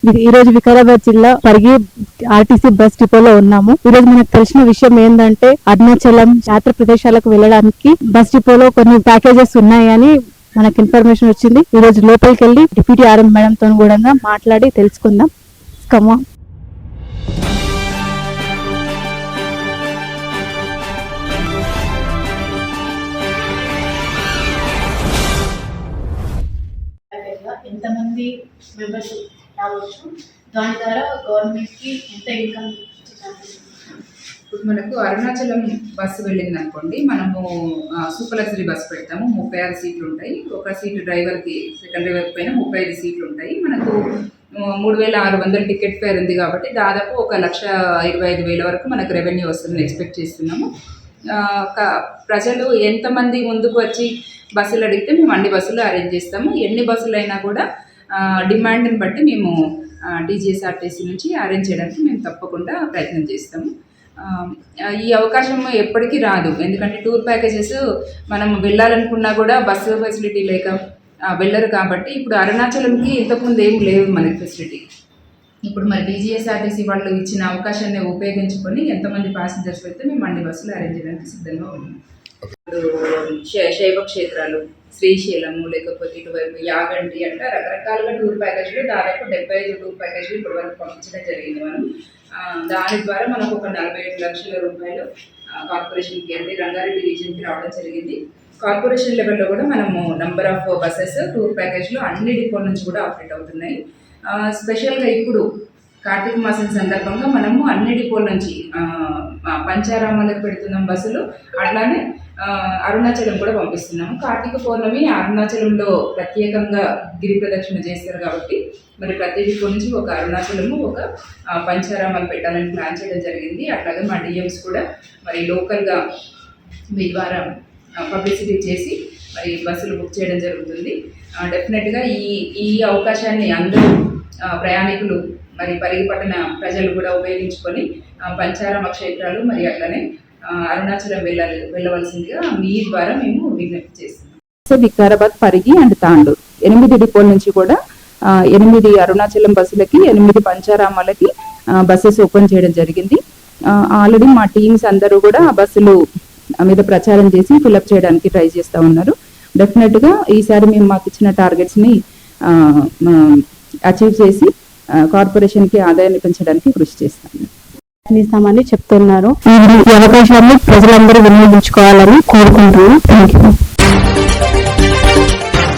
ఈ రోజు వికారాబాద్ జిల్లా పరిగి ఆర్టీసీ బస్ డిపోలో ఉన్నాము. ఈ రోజు మనకు తెలిసిన విషయం ఏంటంటే అరుణాచలం యాత్ర ప్రదేశాలకు వెళ్ళడానికి బస్ డిపోలో కొన్ని ప్యాకేజెస్ ఉన్నాయని మనకు ఇన్ఫర్మేషన్ వచ్చింది. ఈ రోజు లోపలికి వెళ్ళి డిప్యూటీ ఆర్ఎం మేడం తో కూడా మాట్లాడి తెలుసుకుందాం. కమా ఎంతమంది మెంబర్స్ రావచ్చు, దాని ద్వారా గవర్నమెంట్ కి ఎంత ఇన్కమ్? ఇప్పుడు మనకు అరుణాచలం బస్సు వెళ్ళింది అనుకోండి, మనము సూపర్ లగ్జరీ బస్సు పెడతాము. 36 సీట్లు ఉంటాయి. ఒక సీటు డ్రైవర్కి, సెకండ్ డ్రైవర్ పైన 35 సీట్లు ఉంటాయి. మనకు 3600 టికెట్ ఫేర్ ఉంది కాబట్టి దాదాపు 1,25,000 వరకు మనకు రెవెన్యూ వస్తుందని ఎక్స్పెక్ట్ చేస్తున్నాము. ప్రజలు ఎంతమంది ముందుకు వచ్చి బస్సులు అడిగితే మేము అన్ని బస్సులు అరేంజ్ చేస్తాము. ఎన్ని బస్సులు అయినా కూడా డిమాండ్ని బట్టి మేము టీజీఎస్ఆర్టీసీ నుంచి అరేంజ్ చేయడానికి మేము తప్పకుండా ప్రయత్నం చేస్తాము. ఈ అవకాశం ఎప్పటికీ రాదు, ఎందుకంటే టూర్ ప్యాకేజెస్ మనం వెళ్ళాలనుకున్నా కూడా బస్సు ఫెసిలిటీ లేక వెళ్ళరు. కాబట్టి ఇప్పుడు అరుణాచలంకి ఇంతకుముందు ఏం లేవు మనకి ఫెసిలిటీ. ఇప్పుడు మరి టీజీఎస్ఆర్టీసీ వాళ్ళు ఇచ్చిన అవకాశాన్ని ఉపయోగించుకొని ఎంతమంది ప్యాసింజర్స్ పెడితే మేము అన్ని బస్సులు అరేంజ్ చేయడానికి సిద్ధంగా ఉన్నాం. ఇప్పుడు శైవ క్షేత్రాలు, శ్రీశైలము, లేకపోతే ఇటువైపు యాగంటి అంటే రకరకాలుగా టూర్ ప్యాకేజీలు దాదాపు 75 టూర్ ప్యాకేజీలు ఇప్పటి వరకు పంపించడం జరిగింది. మనం దాని ద్వారా మనకు ఒక 47 లక్షల రూపాయలు కార్పొరేషన్కి అంటే రంగారెడ్డి రీజియన్కి రావడం జరిగింది. కార్పొరేషన్ లెవెల్లో కూడా మనము నంబర్ ఆఫ్ బస్సెస్ టూర్ ప్యాకేజ్లు అన్ని డిపోల నుంచి కూడా ఆపరేట్ అవుతున్నాయి. స్పెషల్గా ఇప్పుడు కార్తీక మాసం సందర్భంగా మనము అన్ని డిపోల నుంచి పంచారామాలకు పెడుతున్నాం బస్సులు, అట్లానే అరుణాచలం కూడా పంపిస్తున్నాము. కార్తీక పౌర్ణమి అరుణాచలంలో ప్రత్యేకంగా గిరి ప్రదక్షిణ చేస్తారు కాబట్టి మరి ప్రతి డిపో నుంచి ఒక అరుణాచలము, ఒక పంచారామాలు పెట్టాలని ప్లాన్ చేయడం జరిగింది. అట్లాగే మా డిఎంస్ కూడా మరి లోకల్గా మీ ద్వారా పబ్లిసిటీ చేసి మరి బస్సులు బుక్ చేయడం జరుగుతుంది. డెఫినెట్గా ఈ అవకాశాన్ని అందరూ ప్రయాణికులు మరి పరిగి పట్టణ ప్రజలు కూడా ఉపయోగించుకొని పంచారామ క్షేత్రాలు మరి అట్లనే అరుణాచలం వెళ్ళవలసిందిగా మీ ద్వారా మేము విజ్ఞప్తి చేస్తున్నాం. వికారాబాద్, పరిగి అండ్ తాండూరు 8 డిపోల నుంచి కూడా 8 అరుణాచలం బస్సులకి, 8 పంచారామాలకి బస్సెస్ ఓపెన్ చేయడం జరిగింది. ఆల్రెడీ మా టీమ్స్ అందరూ కూడా ఆ బస్సులు మీద ప్రచారం చేసి ఫిల్అప్ చేయడానికి ట్రై చేస్తూ ఉన్నారు. డెఫినెట్గా ఈసారి మేము మాకు ఇచ్చిన టార్గెట్స్ని అచీవ్ చేసి కార్పొరేషన్కి ఆదాయాన్ని పెంచడానికి కృషి చేస్తామని చెప్తున్నారు. ఈ అవకాశాన్ని ప్రజలందరూ వినియోగించుకోవాలని కోరుకుంటున్నాను. Thank you.